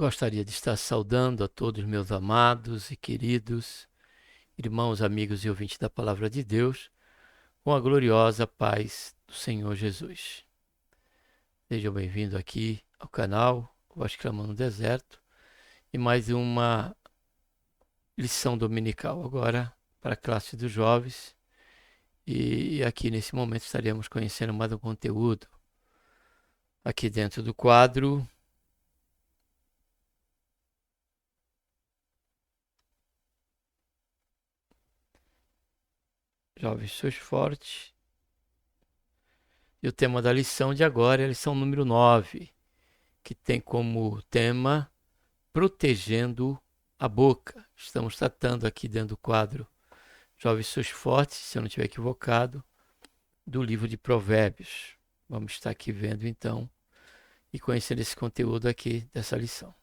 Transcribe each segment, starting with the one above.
Gostaria de estar saudando a todos meus amados e queridos irmãos, amigos e ouvintes da Palavra de Deus, com a gloriosa paz do Senhor Jesus. Sejam bem-vindos aqui ao canal Voz Clamando no Deserto e mais uma lição dominical agora para a classe dos jovens. E aqui nesse momento estaremos conhecendo mais um conteúdo aqui dentro do quadro Jovens Sois Fortes. E o tema da lição de agora é a lição número 9, que tem como tema Protegendo a Boca. Estamos tratando aqui dentro do quadro Jovens Sois Fortes, se eu não estiver equivocado, do livro de Provérbios. Vamos estar aqui vendo então e conhecendo esse conteúdo aqui dessa lição.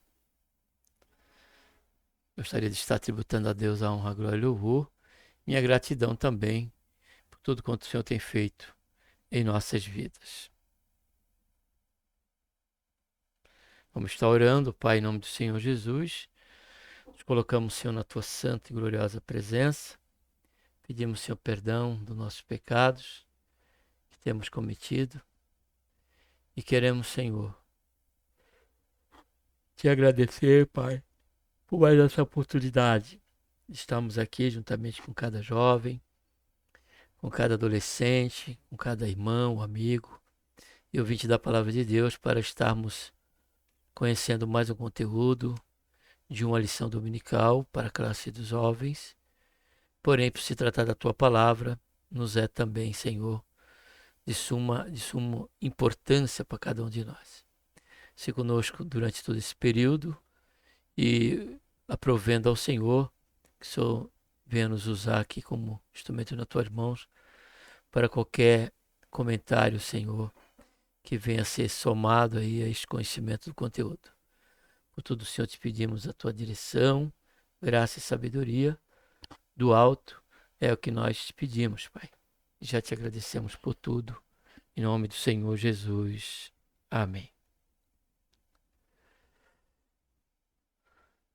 Gostaria de estar tributando a Deus a honra, a glória e louvor, minha gratidão também por tudo quanto o Senhor tem feito em nossas vidas. Vamos estar orando, Pai, em nome do Senhor Jesus. Nos colocamos, Senhor, na Tua santa e gloriosa presença. Pedimos, Senhor, perdão dos nossos pecados que temos cometido. E queremos, Senhor, Te agradecer, Pai, por mais essa oportunidade. Estamos aqui juntamente com cada jovem, com cada adolescente, com cada irmão, amigo e ouvinte da Palavra de Deus para estarmos conhecendo mais um conteúdo de uma lição dominical para a classe dos jovens. Porém, por se tratar da Tua Palavra, nos é também, Senhor, de suma importância para cada um de nós. Se conosco durante todo esse período e aprovendo ao Senhor, que o Senhor venha nos usar aqui como instrumento nas Tuas mãos, para qualquer comentário, Senhor, que venha a ser somado aí a este conhecimento do conteúdo. Por tudo, Senhor, te pedimos a Tua direção, graça e sabedoria do alto, é o que nós te pedimos, Pai. Já te agradecemos por tudo, em nome do Senhor Jesus. Amém.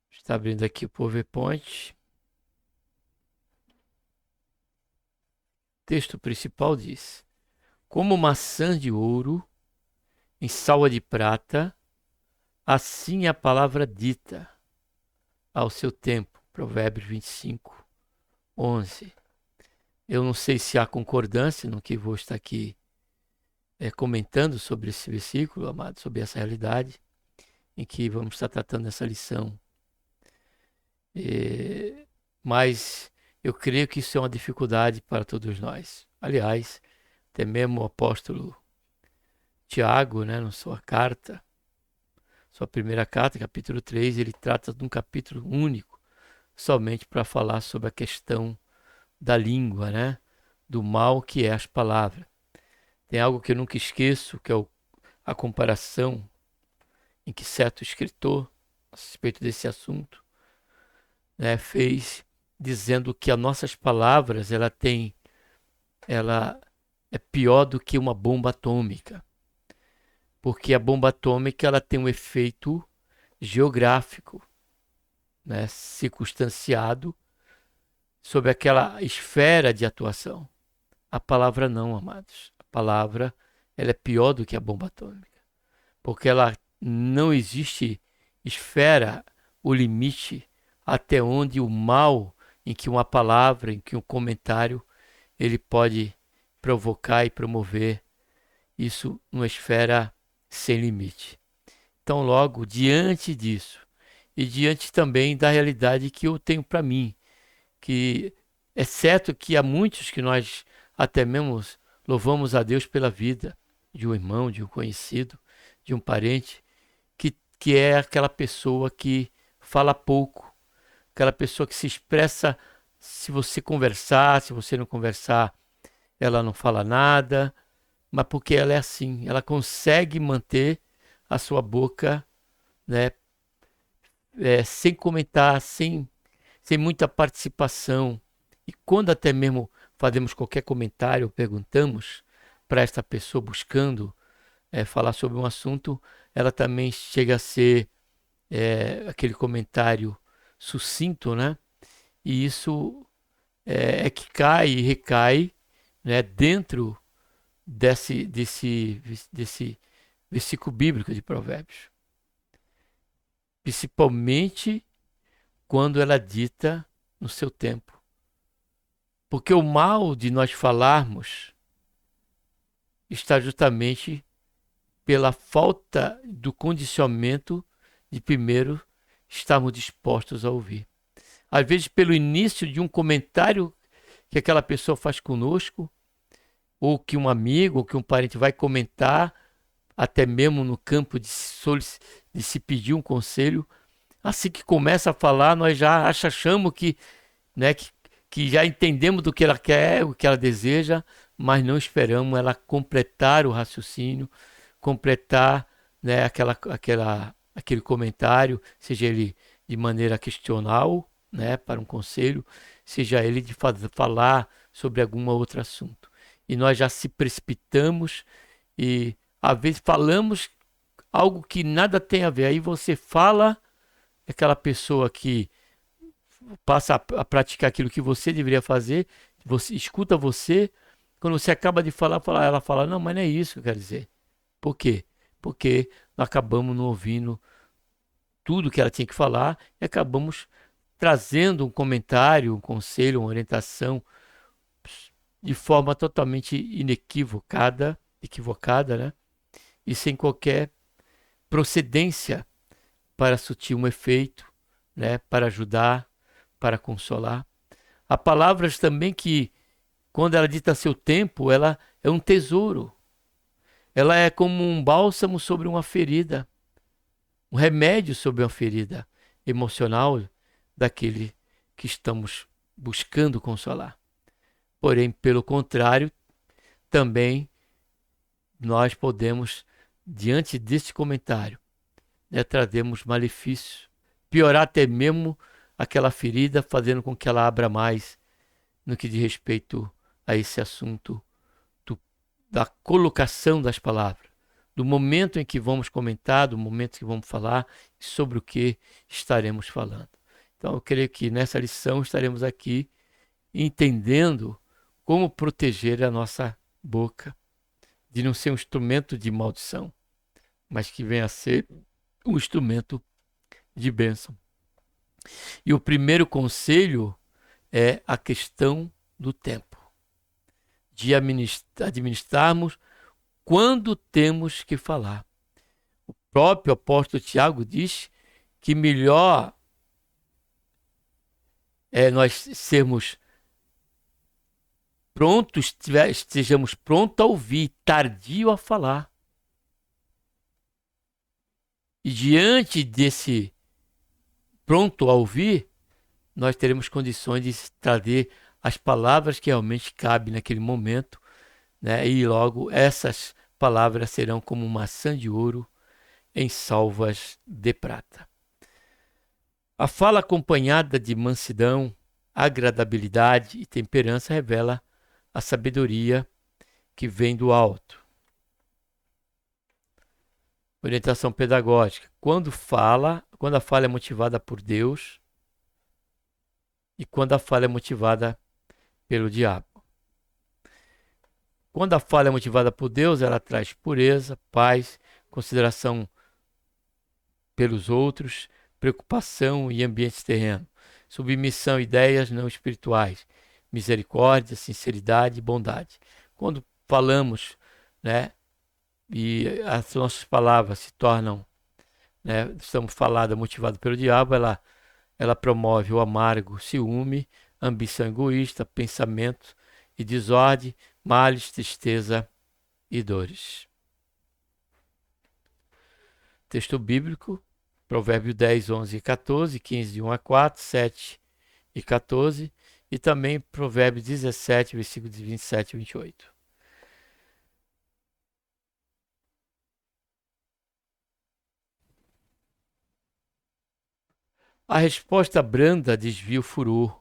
Está abrindo aqui o PowerPoint. O texto principal diz: como maçã de ouro em salva de prata, assim é a palavra dita ao seu tempo. Provérbios 25, 11. Eu não sei se há concordância no que vou estar aqui comentando sobre esse versículo, amado, sobre essa realidade em que vamos estar tratando essa lição. Mas eu creio que isso é uma dificuldade para todos nós. Aliás, até mesmo o apóstolo Tiago, né, na sua carta, sua primeira carta, capítulo 3, ele trata de um capítulo único, somente para falar sobre a questão da língua, né, do mal que é as palavras. Tem algo que eu nunca esqueço, que é a comparação em que certo escritor, a respeito desse assunto, né, fez, dizendo que as nossas palavras, ela é pior do que uma bomba atômica. Porque a bomba atômica ela tem um efeito geográfico, né, circunstanciado sobre aquela esfera de atuação. A palavra não, amados. A palavra ela é pior do que a bomba atômica, porque ela não existe esfera, o limite até onde o mal em que uma palavra, em que um comentário, ele pode provocar e promover isso numa esfera sem limite. Então, logo, diante disso, e diante também da realidade que eu tenho para mim, que é certo que há muitos que nós até mesmo louvamos a Deus pela vida de um irmão, de um conhecido, de um parente, que é aquela pessoa que fala pouco, aquela pessoa que se expressa, se você conversar, se você não conversar, ela não fala nada, mas porque ela é assim, ela consegue manter a sua boca, né, sem comentar, sem muita participação. E quando até mesmo fazemos qualquer comentário, perguntamos para esta pessoa buscando falar sobre um assunto, ela também chega a ser aquele comentário sucinto, né? E isso é que cai e recai, né, dentro desse versículo bíblico de Provérbios. Principalmente quando ela é dita no seu tempo. Porque o mal de nós falarmos está justamente pela falta do condicionamento de primeiro estarmos dispostos a ouvir. Às vezes, pelo início de um comentário que aquela pessoa faz conosco, ou que um amigo, ou que um parente vai comentar, até mesmo no campo de se pedir um conselho, assim que começa a falar, nós já achamos que, né, que já entendemos do que ela quer, o que ela deseja, mas não esperamos ela completar o raciocínio, completar, né, aquele comentário, seja ele de maneira questional, né, para um conselho, seja ele de falar sobre algum outro assunto. E nós já se precipitamos e às vezes falamos algo que nada tem a ver. Aí você fala, aquela pessoa que passa a praticar aquilo que você deveria fazer, você escuta você, quando você acaba de falar, ela fala, não, mas não é isso que eu quero dizer. Por quê? Porque nós acabamos não ouvindo tudo que ela tinha que falar e acabamos trazendo um comentário, um conselho, uma orientação de forma totalmente equivocada, né? E sem qualquer procedência para surtir um efeito, né? Para ajudar, para consolar. Há palavras também que, quando ela dita a seu tempo, ela é um tesouro. Ela é como um bálsamo sobre uma ferida, um remédio sobre uma ferida emocional daquele que estamos buscando consolar. Porém, pelo contrário, também nós podemos, diante deste comentário, né, trazermos malefícios, piorar até mesmo aquela ferida, fazendo com que ela abra mais no que diz respeito a esse assunto da colocação das palavras, do momento em que vamos comentar, do momento em que vamos falar, sobre o que estaremos falando. Então, eu creio que nessa lição estaremos aqui entendendo como proteger a nossa boca, de não ser um instrumento de maldição, mas que venha a ser um instrumento de bênção. E o primeiro conselho é a questão do tempo, de administrarmos quando temos que falar. O próprio apóstolo Tiago diz que melhor é nós sermos prontos, estejamos prontos a ouvir, tardio a falar. E diante desse pronto a ouvir, nós teremos condições de trazer as palavras que realmente cabem naquele momento, né? E logo essas palavras serão como maçã de ouro em salvas de prata. A fala acompanhada de mansidão, agradabilidade e temperança revela a sabedoria que vem do alto. Orientação pedagógica. Quando a fala é motivada por Deus e quando a fala é motivada pelo diabo. Quando a fala é motivada por Deus, ela traz pureza, paz, consideração pelos outros, preocupação e ambientes terrenos, submissão a ideias não espirituais, misericórdia, sinceridade e bondade. Quando falamos, né, e as nossas palavras se tornam, né, estamos faladas motivadas pelo diabo, ela promove o amargo, ciúme, ambição egoísta, pensamento e desordem, males, tristeza e dores. Texto bíblico, Provérbios 10, 11 e 14, 15 de 1 a 4, 7 e 14, e também Provérbios 17, versículos 27 e 28. A resposta branda desvia o furor,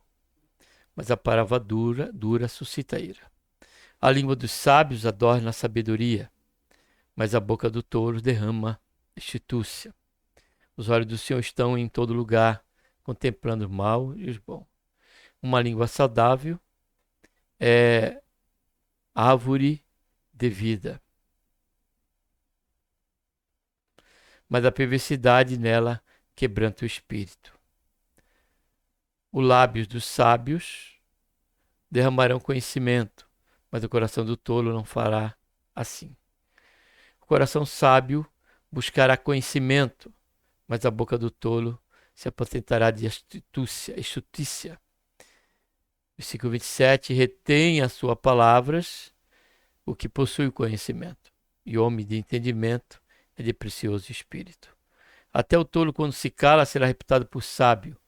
mas a palavra dura suscita ira. A língua dos sábios adorna a sabedoria, mas a boca do tolo derrama estitúcia. Os olhos do Senhor estão em todo lugar, contemplando o mal e os bons. Uma língua saudável é árvore de vida, mas a perversidade nela quebranta o espírito. Os lábios dos sábios derramarão conhecimento, mas o coração do tolo não fará assim. O coração sábio buscará conhecimento, mas a boca do tolo se aposentará de estultícia. Versículo 27, retém as suas palavras o que possui o conhecimento, e homem de entendimento é de precioso espírito. Até o tolo, quando se cala, será reputado por sábio,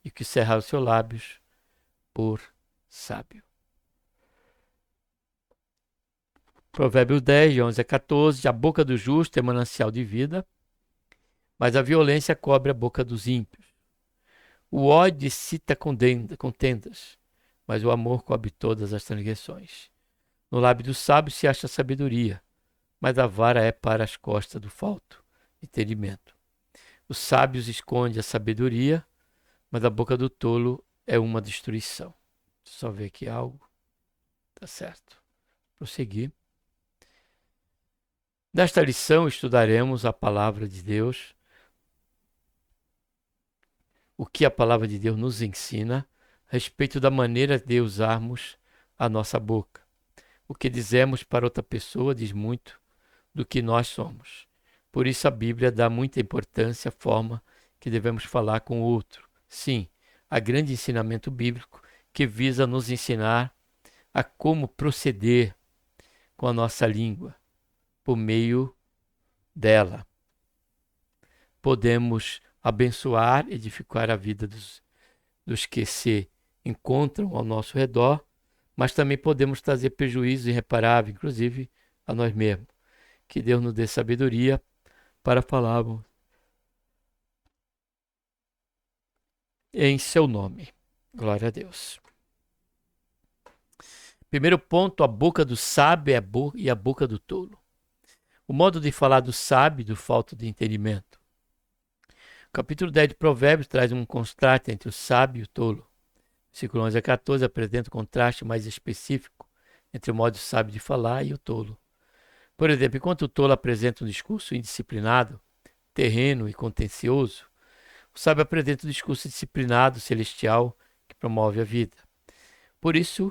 e o que cerrar os seus lábios, por sábio. Provérbios 10, de 11 a 14, a boca do justo é manancial de vida, mas a violência cobre a boca dos ímpios. O ódio excita contendas, mas o amor cobre todas as transgressões. No lábio do sábio se acha sabedoria, mas a vara é para as costas do falto entendimento. Os sábios escondem a sabedoria, mas a boca do tolo é uma destruição. Só ver aqui algo. Tá certo. Prosseguir. Nesta lição estudaremos a palavra de Deus, o que a palavra de Deus nos ensina a respeito da maneira de usarmos a nossa boca. O que dizemos para outra pessoa diz muito do que nós somos. Por isso a Bíblia dá muita importância à forma que devemos falar com o outro. Sim, há grande ensinamento bíblico que visa nos ensinar a como proceder com a nossa língua. Por meio dela, podemos abençoar, edificar a vida dos que se encontram ao nosso redor, mas também podemos trazer prejuízo irreparável, inclusive a nós mesmos. Que Deus nos dê sabedoria para falarmos em seu nome. Glória a Deus. Primeiro ponto, a boca do sábio e a boca do tolo. O modo de falar do sábio e do falto de entendimento. O capítulo 10 de Provérbios traz um contraste entre o sábio e o tolo. Versículo 11 a 14 apresenta um contraste mais específico entre o modo sábio de falar e o tolo. Por exemplo, enquanto o tolo apresenta um discurso indisciplinado, terreno e contencioso, o sábio apresenta um discurso disciplinado, celestial, que promove a vida. Por isso,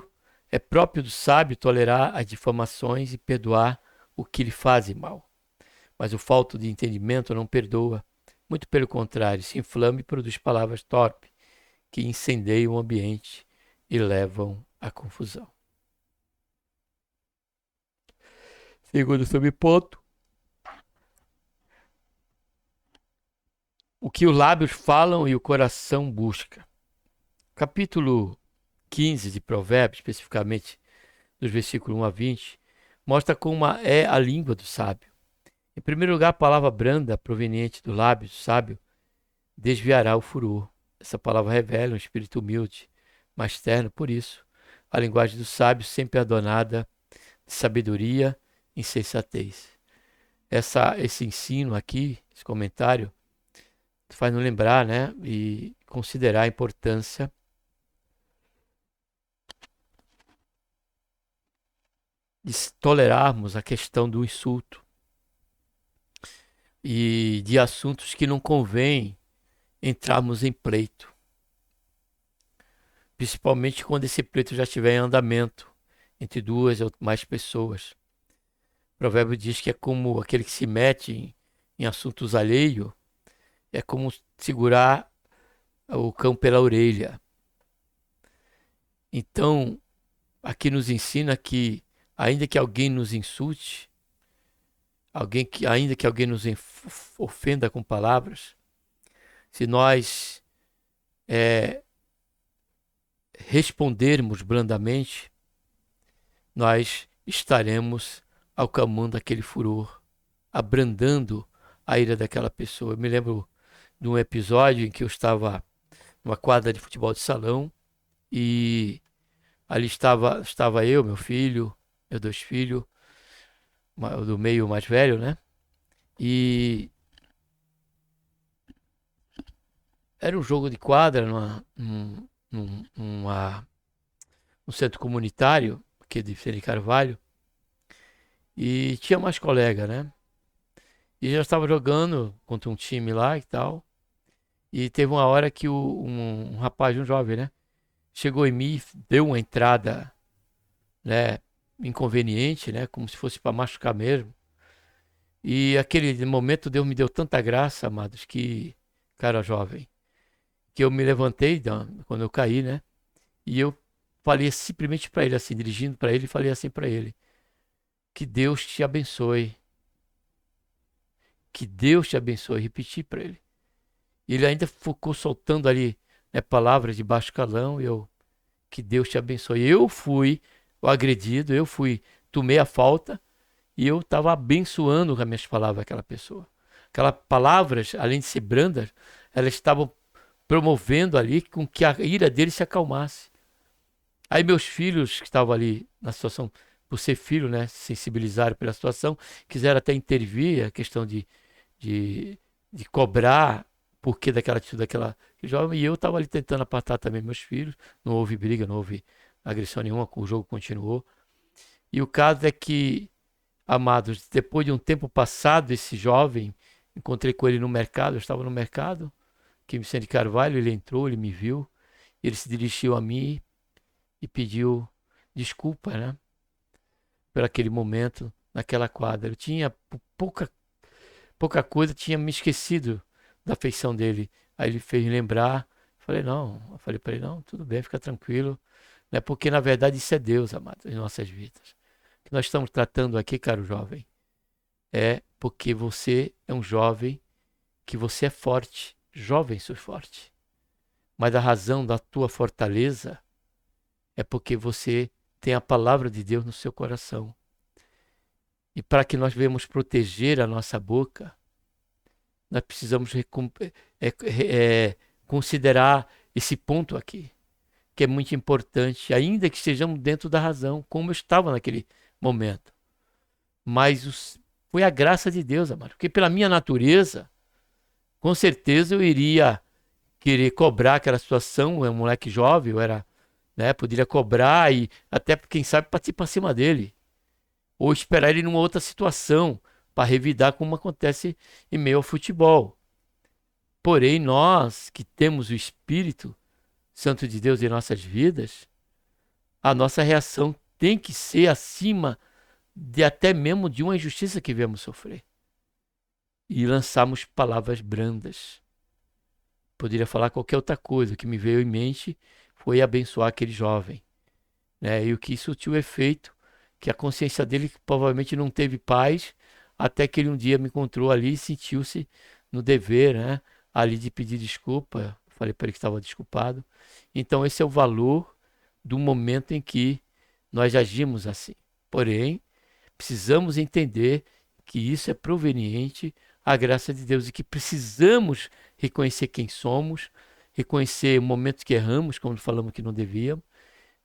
é próprio do sábio tolerar as difamações e perdoar o que lhe fazem mal. Mas o falto de entendimento não perdoa, muito pelo contrário, se inflama e produz palavras torpes, que incendeiam o ambiente e levam à confusão. Segundo subponto, o que os lábios falam e o coração busca. Capítulo 15 de Provérbios, especificamente dos versículos 1 a 20, mostra como é a língua do sábio. Em primeiro lugar, a palavra branda, proveniente do lábio do sábio, desviará o furor. Essa palavra revela um espírito humilde, mas terno. Por isso, a linguagem do sábio sempre é adornada de sabedoria e insensatez. Esse ensino aqui, esse comentário, faz nos lembrar, né, e considerar a importância de tolerarmos a questão do insulto e de assuntos que não convém entrarmos em pleito, principalmente quando esse pleito já estiver em andamento entre duas ou mais pessoas. O provérbio diz que é como aquele que se mete em assuntos alheios, é como segurar o cão pela orelha. Então, aqui nos ensina que, ainda que alguém nos insulte, ainda que alguém nos ofenda com palavras, se nós respondermos brandamente, nós estaremos acalmando aquele furor, abrandando a ira daquela pessoa. Eu me lembro de um episódio em que eu estava numa quadra de futebol de salão e ali estava eu, meu filho, meus dois filhos, do meio mais velho, né? E Era um jogo de quadra num centro comunitário, aqui de Vicente Carvalho, e tinha mais colega, né? E já estava jogando contra um time lá e tal. E teve uma hora que um rapaz, um jovem, né? Chegou em mim, deu uma entrada, né? Inconveniente, né? Como se fosse para machucar mesmo. E aquele momento Deus me deu tanta graça, amados, que, cara jovem, que eu me levantei quando eu caí, né? E eu falei simplesmente para ele, assim, dirigindo para ele, falei assim para ele: que Deus te abençoe, que Deus te abençoe. Repeti para ele. Ele ainda ficou soltando ali, né, palavras de baixo calão. E eu, que Deus te abençoe. Eu fui o agredido, eu fui, tomei a falta e eu estava abençoando com as minhas palavras aquela pessoa. Aquelas palavras, além de ser brandas, elas estavam promovendo ali com que a ira dele se acalmasse. Aí meus filhos que estavam ali na situação, por ser filho, né, se sensibilizaram pela situação, quiseram até intervir, a questão de, de cobrar porquê daquela atitude daquela jovem, e eu estava ali tentando apartar também meus filhos, não houve briga, não houve agressão nenhuma, o jogo continuou. E o caso é que, amados, depois de um tempo passado, esse jovem, encontrei com ele no mercado, eu estava no mercado, que em Vicente Carvalho, ele entrou, ele me viu, ele se dirigiu a mim e pediu desculpa, né, por aquele momento naquela quadra. Eu tinha pouca coisa, tinha me esquecido da feição dele. Aí ele fez lembrar. Falei, não, eu falei para ele, não, tudo bem, fica tranquilo. Né? Porque na verdade isso é Deus, amado, em nossas vidas. O que nós estamos tratando aqui, caro jovem, é porque você é um jovem, que você é forte. Jovem, sou forte. Mas a razão da tua fortaleza é porque você tem a palavra de Deus no seu coração. E para que nós venhamos proteger a nossa boca, nós precisamos considerar esse ponto aqui, que é muito importante, ainda que estejamos dentro da razão, como eu estava naquele momento. Mas foi a graça de Deus, amado, porque pela minha natureza, com certeza eu iria querer cobrar aquela situação. Eu era um moleque jovem, eu era, né, poderia cobrar e até, quem sabe, partir para cima dele. Ou esperar ele numa outra situação para revidar, como acontece em meio ao futebol. Porém, nós que temos o Espírito Santo de Deus em nossas vidas, a nossa reação tem que ser acima de até mesmo de uma injustiça que viemos sofrer. E lançarmos palavras brandas. Poderia falar qualquer outra coisa. O que me veio em mente foi abençoar aquele jovem. Né? E o que isso tinha o efeito, que a consciência dele provavelmente não teve paz, até que ele um dia me encontrou ali e sentiu-se no dever, né, ali de pedir desculpa. Falei para ele que estava desculpado. Então esse é o valor do momento em que nós agimos assim. Porém, precisamos entender que isso é proveniente à graça de Deus e que precisamos reconhecer quem somos, reconhecer o momento que erramos, quando falamos que não devíamos,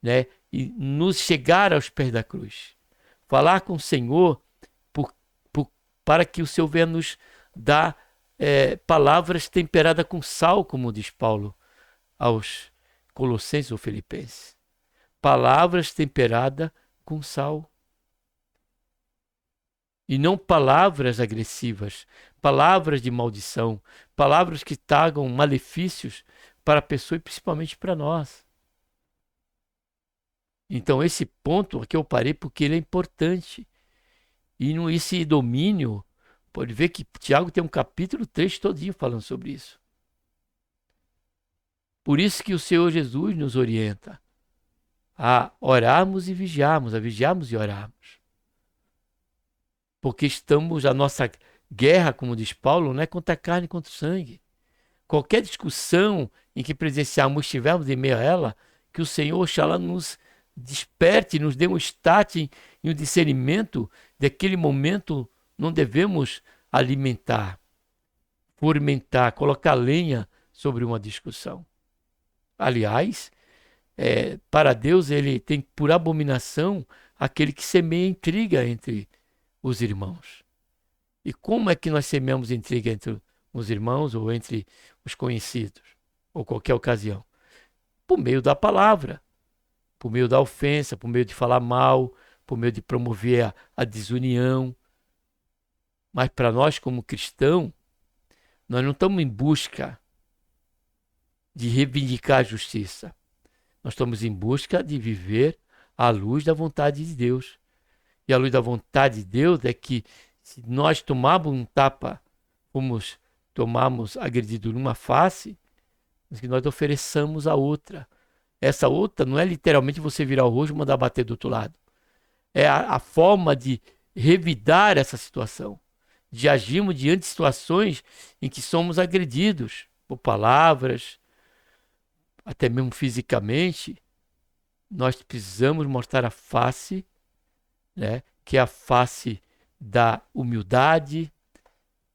né? E nos chegar aos pés da cruz. Falar com o Senhor por, por, para que o Senhor venha nos dar palavras temperadas com sal, como diz Paulo aos Colossenses ou Filipenses. Palavras temperadas com sal. E não palavras agressivas, palavras de maldição, palavras que tragam malefícios para a pessoa e principalmente para nós. Então, esse ponto aqui eu parei porque ele é importante. E esse domínio, pode ver que Tiago tem um capítulo 3 todinho falando sobre isso. Por isso que o Senhor Jesus nos orienta a orarmos e vigiarmos, a vigiarmos e orarmos. Porque estamos, a nossa guerra, como diz Paulo, não é contra a carne e contra o sangue. Qualquer discussão em que presenciarmos, estivermos em meio a ela, que o Senhor, oxalá, nos desperte, nos dê um start e um discernimento daquele momento. Não devemos alimentar, fomentar, colocar lenha sobre uma discussão. Aliás, para Deus, ele tem por abominação aquele que semeia intriga entre os irmãos. E como é que nós semeamos intriga entre os irmãos ou entre os conhecidos? ou qualquer ocasião? Por meio da palavra, por meio da ofensa, por meio de falar mal, por meio de promover a desunião. Mas para nós, como cristãos, nós não estamos em busca de reivindicar a justiça. Nós estamos em busca de viver à luz da vontade de Deus. E a luz da vontade de Deus é que, se nós tomarmos um tapa, tomarmos agredido numa face, que nós ofereçamos a outra. Essa outra não é literalmente você virar o rosto e mandar bater do outro lado. É a forma de revidar essa situação, de agirmos diante de situações em que somos agredidos por palavras, até mesmo fisicamente. Nós precisamos mostrar a face, né, que é a face da humildade,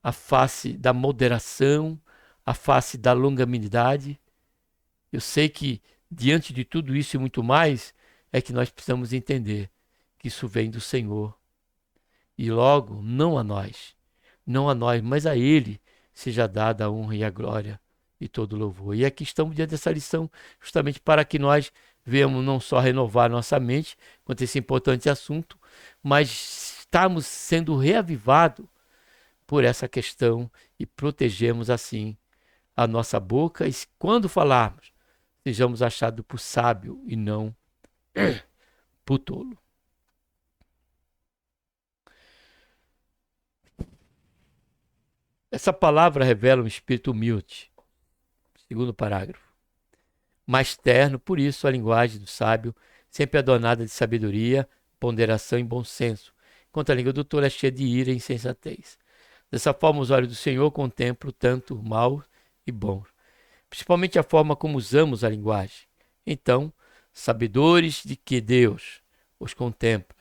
a face da moderação, a face da longanimidade. Eu sei que diante de tudo isso e muito mais, é que nós precisamos entender que isso vem do Senhor. E logo, não a nós, mas a Ele seja dada a honra e a glória e todo o louvor. E aqui estamos diante dessa lição, justamente para que nós venhamos não só renovar nossa mente quanto a esse importante assunto, mas estarmos sendo reavivados por essa questão e protegemos assim a nossa boca, e quando falarmos, sejamos achados por sábio e não por tolo. Essa palavra revela um espírito humilde. Segundo parágrafo. Mais terno, por isso a linguagem do sábio sempre adornada de sabedoria, ponderação e bom senso, enquanto a língua do tolo é cheia de ira e insensatez. Dessa forma, os olhos do Senhor contemplam tanto o mal e bom, principalmente a forma como usamos a linguagem. Então, sabedores de que Deus os contempla,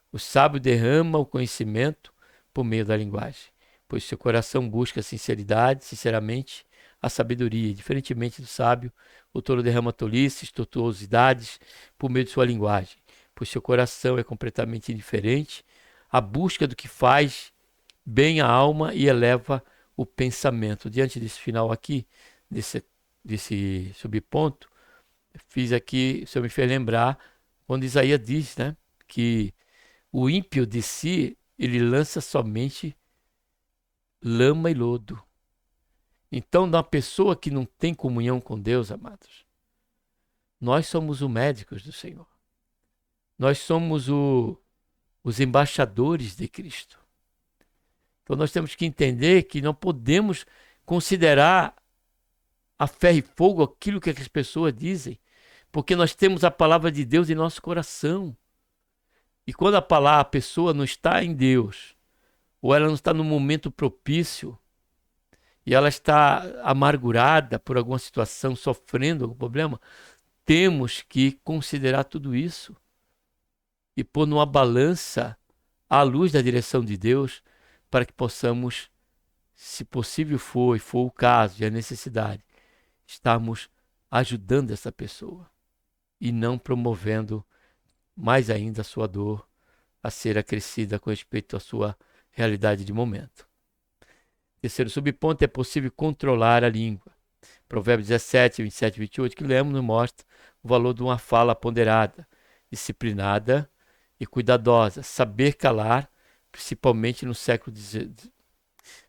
o sábio derrama o conhecimento por meio da linguagem, pois seu coração busca sinceramente, a sabedoria. Diferentemente do sábio, o tolo derrama tolices, tortuosidades por meio de sua linguagem, pois seu coração é completamente indiferente à busca do que faz bem a alma e eleva o pensamento. Diante desse final aqui, desse subponto, fiz aqui, o Senhor me fez lembrar quando Isaías diz, né, que o ímpio de si, ele lança somente lama e lodo. Então, uma pessoa que não tem comunhão com Deus, amados, nós somos os médicos do Senhor. Nós somos os embaixadores de Cristo. Então nós temos que entender que não podemos considerar a ferro e fogo aquilo que as pessoas dizem, porque nós temos a palavra de Deus em nosso coração. E quando a pessoa não está em Deus, ou ela não está no momento propício, e ela está amargurada por alguma situação, sofrendo algum problema, temos que considerar tudo isso e pôr numa balança à luz da direção de Deus, para que possamos, se possível for, e for o caso e a necessidade, estarmos ajudando essa pessoa e não promovendo mais ainda a sua dor a ser acrescida com respeito à sua realidade de momento. Terceiro subponto, é possível controlar a língua. Provérbios 17, 27 e 28, que lemos, nos mostra o valor de uma fala ponderada, disciplinada e cuidadosa. Saber calar, principalmente no século XIX.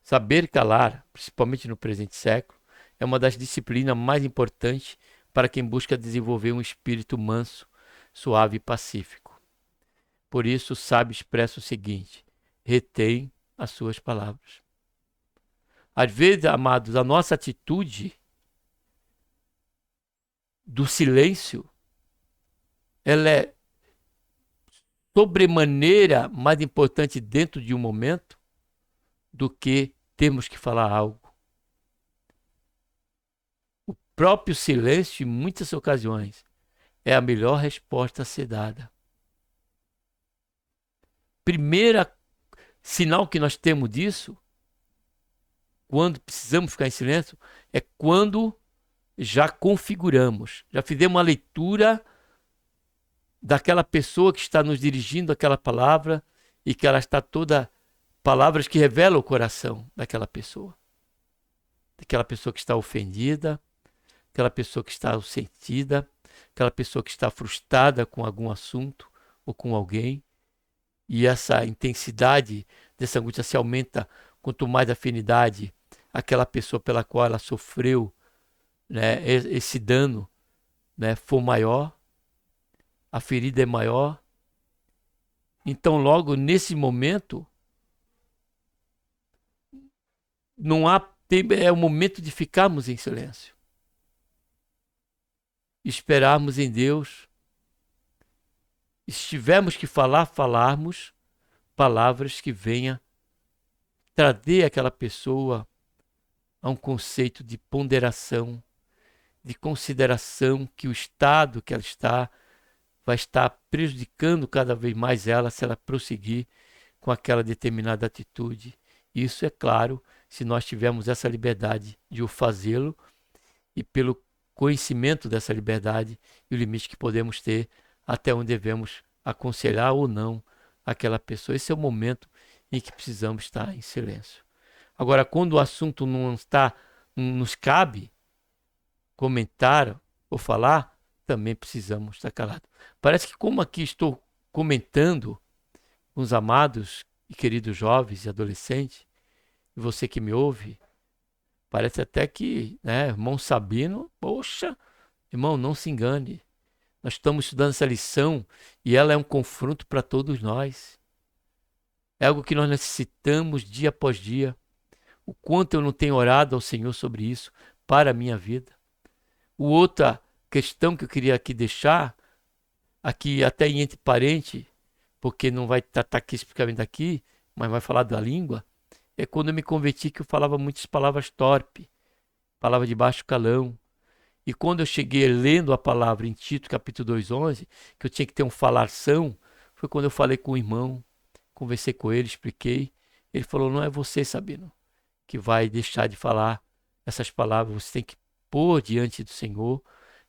Saber calar, principalmente no presente século, é uma das disciplinas mais importantes para quem busca desenvolver um espírito manso, suave e pacífico. Por isso, o sábio expressa o seguinte: retém as suas palavras. Às vezes, amados, a nossa atitude do silêncio, ela é sobremaneira mais importante dentro de um momento do que termos que falar algo. O próprio silêncio, em muitas ocasiões, é a melhor resposta a ser dada. Primeira sinal que nós temos disso, quando precisamos ficar em silêncio, é quando já configuramos, já fizemos uma leitura daquela pessoa que está nos dirigindo aquela palavra e que ela está toda palavras que revelam o coração daquela pessoa que está ofendida, aquela pessoa que está sentida, aquela pessoa que está frustrada com algum assunto ou com alguém. E essa intensidade dessa angústia se aumenta quanto mais afinidade aquela pessoa pela qual ela sofreu, né, esse dano, né, for maior, a ferida é maior. Então, logo nesse momento, não há é o momento de ficarmos em silêncio, esperarmos em Deus. E se tivermos que falar, falarmos palavras que venham trazer aquela pessoa a um conceito de ponderação, de consideração que o estado que ela está vai estar prejudicando cada vez mais ela se ela prosseguir com aquela determinada atitude. Isso é claro se nós tivermos essa liberdade de o fazê-lo e pelo conhecimento dessa liberdade e o limite que podemos ter até onde devemos aconselhar ou não aquela pessoa. Esse é o momento em que precisamos estar em silêncio. Agora, quando o assunto não nos cabe comentar ou falar, também precisamos estar calados. Parece que como aqui estou comentando com os amados e queridos jovens e adolescentes, e você que me ouve, parece até que, né, irmão Sabino, poxa, irmão, não se engane. Nós estamos estudando essa lição e ela é um confronto para todos nós. É algo que nós necessitamos dia após dia. O quanto eu não tenho orado ao Senhor sobre isso para a minha vida. Outra questão que eu queria aqui deixar, aqui até entre parente, porque não vai tratar aqui especificamente aqui, mas vai falar da língua, é quando eu me converti que eu falava muitas palavras torpe, palavra de baixo calão. E quando eu cheguei lendo a palavra em Tito, capítulo 2:11, que eu tinha que ter um falarção, foi quando eu falei com o irmão, conversei com ele, expliquei. Ele falou, não é você, Sabino, que vai deixar de falar essas palavras, você tem que pôr diante do Senhor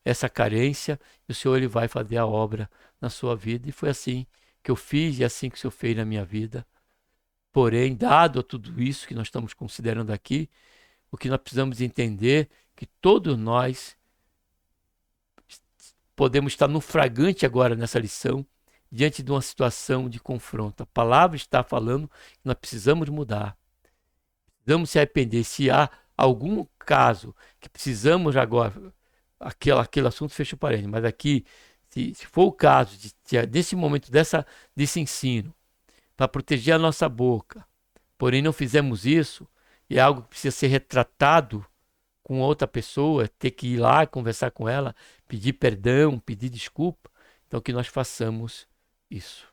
essa carência e o Senhor ele vai fazer a obra na sua vida. E foi assim que eu fiz e assim que o Senhor fez na minha vida. Porém, dado a tudo isso que nós estamos considerando aqui, o que nós precisamos entender é que todos nós podemos estar no fragante agora nessa lição, diante de uma situação de confronto. A palavra está falando que nós precisamos mudar. Precisamos se arrepender. Se há algum caso que precisamos agora, aquele assunto fecha o parênteses, mas aqui, se for o caso, desse momento, desse ensino, para proteger a nossa boca, porém não fizemos isso, e é algo que precisa ser retratado com outra pessoa, ter que ir lá conversar com ela, pedir perdão, pedir desculpa, então que nós façamos isso.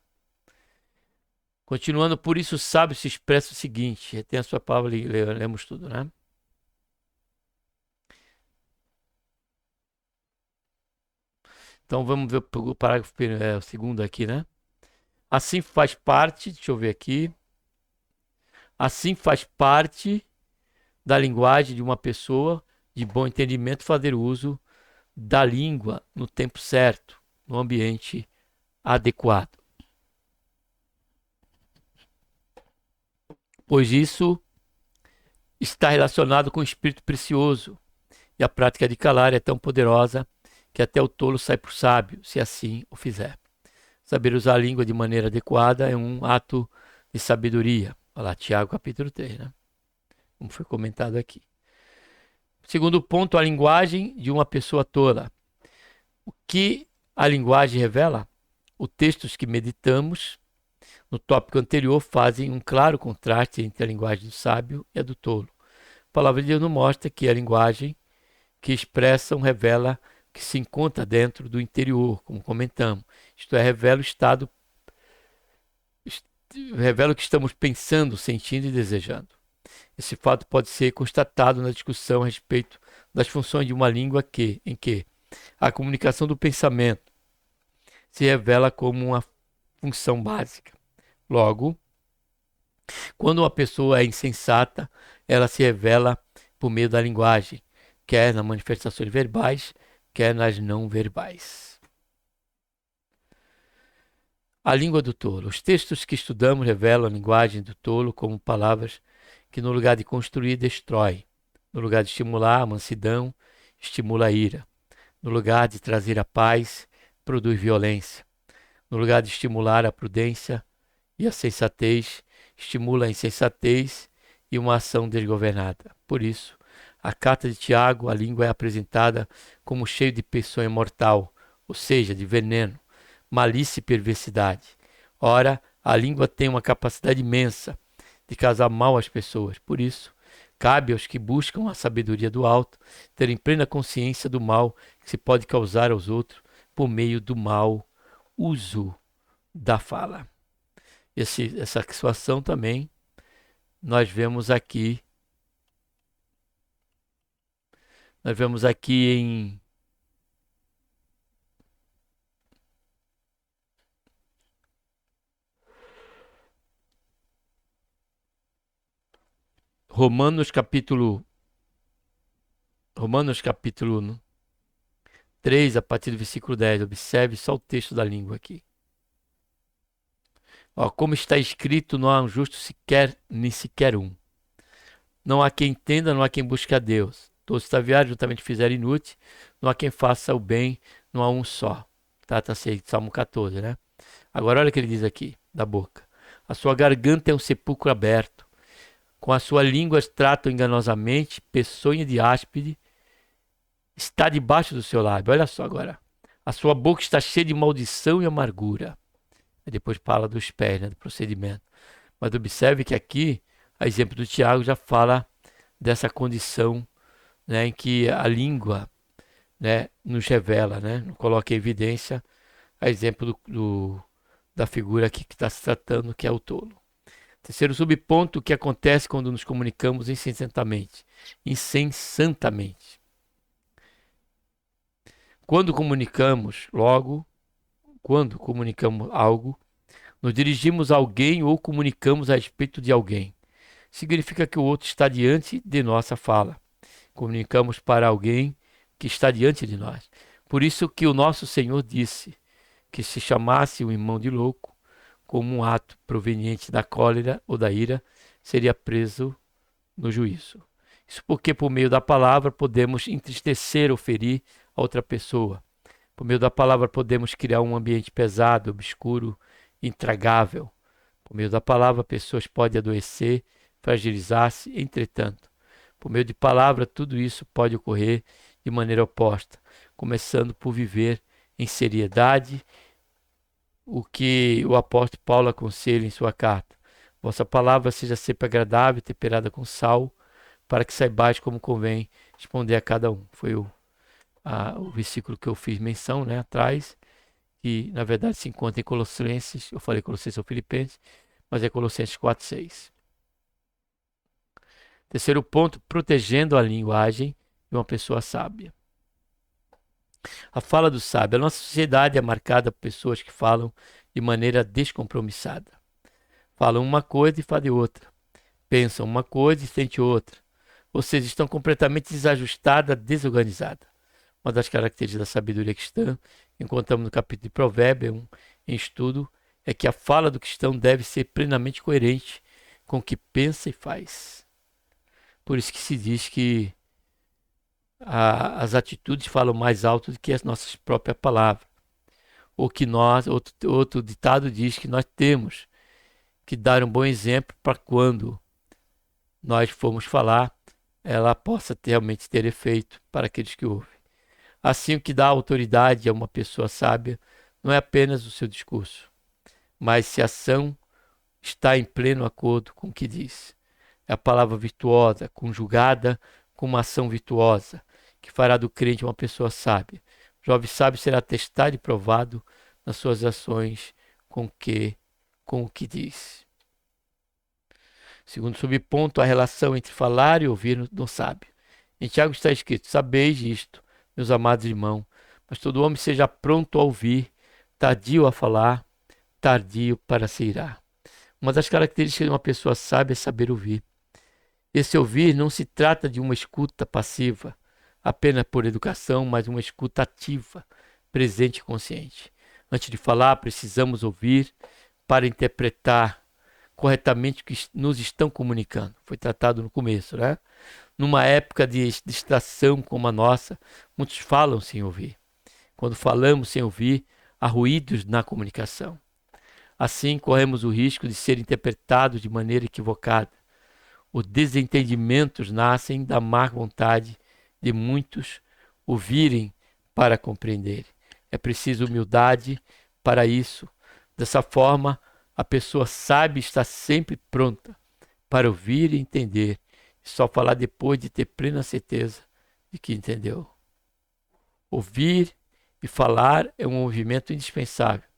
Continuando, por isso o sábio se expressa o seguinte, retém a sua palavra, lemos tudo, né? Então vamos ver o parágrafo o segundo aqui, né? Assim faz parte, deixa eu ver aqui, assim faz parte da linguagem de uma pessoa de bom entendimento fazer uso da língua no tempo certo, no ambiente adequado. Pois isso está relacionado com o espírito precioso, e a prática de calar é tão poderosa que até o tolo sai por sábio, se assim o fizer. Saber usar a língua de maneira adequada é um ato de sabedoria. Olha lá, Tiago capítulo 3, né? Como foi comentado aqui. Segundo ponto, a linguagem de uma pessoa tola. O que a linguagem revela? Os textos que meditamos no tópico anterior fazem um claro contraste entre a linguagem do sábio e a do tolo. A palavra de Deus nos mostra que a linguagem que expressam revela que se encontra dentro do interior, como comentamos. Isto é, revela o que estamos pensando, sentindo e desejando. Esse fato pode ser constatado na discussão a respeito das funções de uma língua em que a comunicação do pensamento se revela como uma função básica. Logo, quando uma pessoa é insensata, ela se revela por meio da linguagem, quer nas manifestações verbais, quer nas não verbais. A língua do tolo. Os textos que estudamos revelam a linguagem do tolo como palavras que, no lugar de construir, destrói, no lugar de estimular a mansidão estimula a ira. No lugar de trazer a paz, produz violência. No lugar de estimular a prudência e a sensatez, estimula a insensatez e uma ação desgovernada. Por isso, a carta de Tiago, a língua é apresentada como cheio de peçonha mortal, ou seja, de veneno, malícia e perversidade. Ora, a língua tem uma capacidade imensa de causar mal às pessoas. Por isso, cabe aos que buscam a sabedoria do alto terem plena consciência do mal que se pode causar aos outros por meio do mau uso da fala. Essa situação também nós vemos aqui em Romanos capítulo 3, a partir do versículo 10. Observe só o texto da língua aqui. Ó, como está escrito, não há um justo sequer, nem sequer um. Não há quem entenda, não há quem busque a Deus. Todos extraviados, juntamente fizeram inútil. Não há quem faça o bem, não há um só. Tá assim, Salmo 14, né? Agora olha o que ele diz aqui, da boca. A sua garganta é um sepulcro aberto. Com a sua língua tratam enganosamente, peçonha de áspide está debaixo do seu lábio. Olha só agora. A sua boca está cheia de maldição e amargura. Aí depois fala dos pés, né, do procedimento. Mas observe que aqui, a exemplo do Tiago, já fala dessa condição, né, em que a língua, né, nos revela, né, coloca em evidência, a exemplo da figura aqui que está se tratando, que é o tolo. Terceiro subponto, o que acontece quando nos comunicamos insensatamente. Insensatamente. Quando comunicamos algo, nos dirigimos a alguém ou comunicamos a respeito de alguém. Significa que o outro está diante de nossa fala. Comunicamos para alguém que está diante de nós. Por isso que o nosso Senhor disse que se chamasse o irmão de louco, como um ato proveniente da cólera ou da ira, seria preso no juízo. Isso porque por meio da palavra podemos entristecer ou ferir a outra pessoa. Por meio da palavra podemos criar um ambiente pesado, obscuro, intragável. Por meio da palavra pessoas podem adoecer, fragilizar-se. Entretanto, por meio de palavra tudo isso pode ocorrer de maneira oposta, começando por viver em seriedade, o que o apóstolo Paulo aconselha em sua carta. Vossa palavra seja sempre agradável, temperada com sal, para que saibais como convém responder a cada um. Foi o versículo que eu fiz menção, né, atrás, que na verdade se encontra em Colossenses. Eu falei Colossenses ou Filipenses, mas é Colossenses 4:6. Terceiro ponto, protegendo a linguagem de uma pessoa sábia. A fala do sábio. A nossa sociedade é marcada por pessoas que falam de maneira descompromissada. Falam uma coisa e fazem outra. Pensam uma coisa e sentem outra. Ou seja, estão completamente desajustadas, desorganizadas. Uma das características da sabedoria cristã, que encontramos no capítulo de Provérbios, em estudo, é que a fala do cristão deve ser plenamente coerente com o que pensa e faz. Por isso que se diz que as atitudes falam mais alto do que as nossas próprias palavras. Ou que outro ditado diz que nós temos que dar um bom exemplo para quando nós formos falar, ela possa realmente ter efeito para aqueles que ouvem. Assim, o que dá autoridade a uma pessoa sábia não é apenas o seu discurso, mas se a ação está em pleno acordo com o que diz. É a palavra virtuosa, conjugada com uma ação virtuosa, que fará do crente uma pessoa sábia. O jovem sábio será testado e provado nas suas ações com o que diz. Segundo subponto, a relação entre falar e ouvir no sábio. Em Tiago está escrito: sabeis isto, meus amados irmãos, mas todo homem seja pronto a ouvir, tardio a falar, tardio para se irar. Uma das características de uma pessoa sábia é saber ouvir. Esse ouvir não se trata de uma escuta passiva, apenas por educação, mas uma escuta ativa, presente e consciente. Antes de falar, precisamos ouvir para interpretar corretamente o que nos estão comunicando. Foi tratado no começo, né? Numa época de distração como a nossa, muitos falam sem ouvir. Quando falamos sem ouvir, há ruídos na comunicação. Assim, corremos o risco de ser interpretados de maneira equivocada. Os desentendimentos nascem da má vontade de muitos ouvirem para compreender. É preciso humildade para isso. Dessa forma, a pessoa sabe estar sempre pronta para ouvir e entender, e só falar depois de ter plena certeza de que entendeu. Ouvir e falar é um movimento indispensável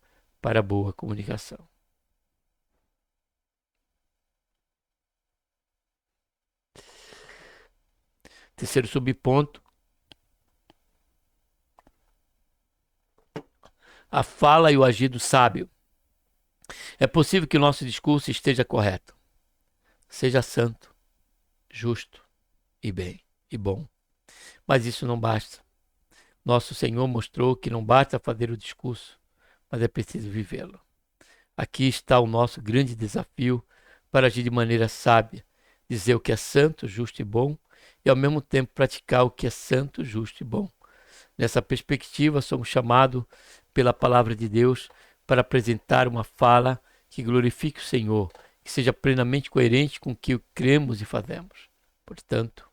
para a boa comunicação. Terceiro subponto: a fala e o agir do sábio. É possível que o nosso discurso esteja correto, seja santo, justo e bem e bom, mas isso não basta. Nosso Senhor mostrou que não basta fazer o discurso, mas é preciso vivê-lo. Aqui está o nosso grande desafio para agir de maneira sábia, dizer o que é santo, justo e bom, e ao mesmo tempo praticar o que é santo, justo e bom. Nessa perspectiva, somos chamados pela palavra de Deus para apresentar uma fala que glorifique o Senhor, que seja plenamente coerente com o que cremos e fazemos. Portanto,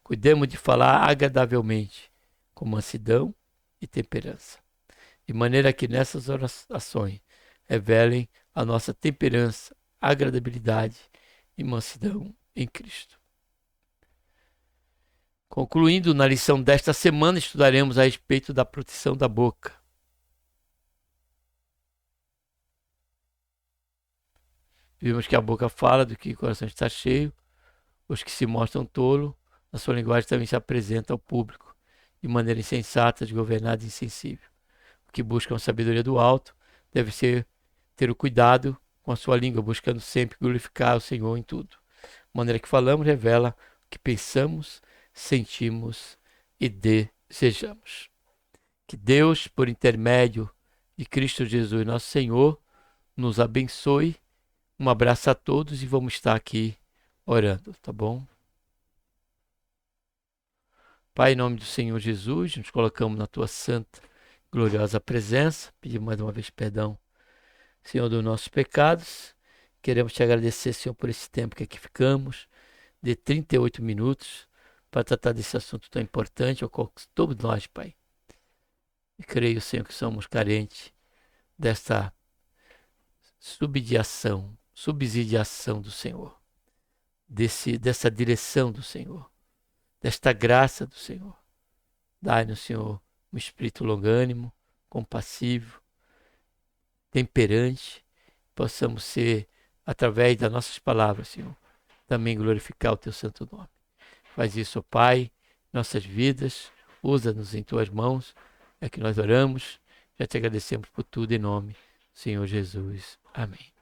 cuidemos de falar agradavelmente, com mansidão e temperança, de maneira que nessas ações revelem a nossa temperança, agradabilidade e mansidão em Cristo. Concluindo, na lição desta semana estudaremos a respeito da proteção da boca. Vimos que a boca fala do que o coração está cheio. Os que se mostram tolos, a sua linguagem também se apresenta ao público de maneira insensata, desgovernada e insensível. O que busca a sabedoria do alto deve ter o cuidado com a sua língua, buscando sempre glorificar o Senhor em tudo. A maneira que falamos revela o que pensamos, sentimos e desejamos. Que Deus, por intermédio de Cristo Jesus, nosso Senhor, nos abençoe. Um abraço a todos e vamos estar aqui orando, tá bom? Pai, em nome do Senhor Jesus, nos colocamos na tua santa, gloriosa presença. Pedimos mais uma vez perdão, Senhor, dos nossos pecados. Queremos te agradecer, Senhor, por esse tempo que aqui ficamos, de 38 minutos, para tratar desse assunto tão importante, ao qual todos nós, Pai. E creio, Senhor, que somos carentes desta subsidiação do Senhor, dessa direção do Senhor, desta graça do Senhor. Dai-nos, Senhor, um espírito longânimo, compassivo, temperante, possamos ser, através das nossas palavras, Senhor, também glorificar o teu santo nome. Faz isso, ó Pai, nossas vidas, usa-nos em tuas mãos, é que nós oramos, já te agradecemos por tudo em nome do Senhor Jesus. Amém.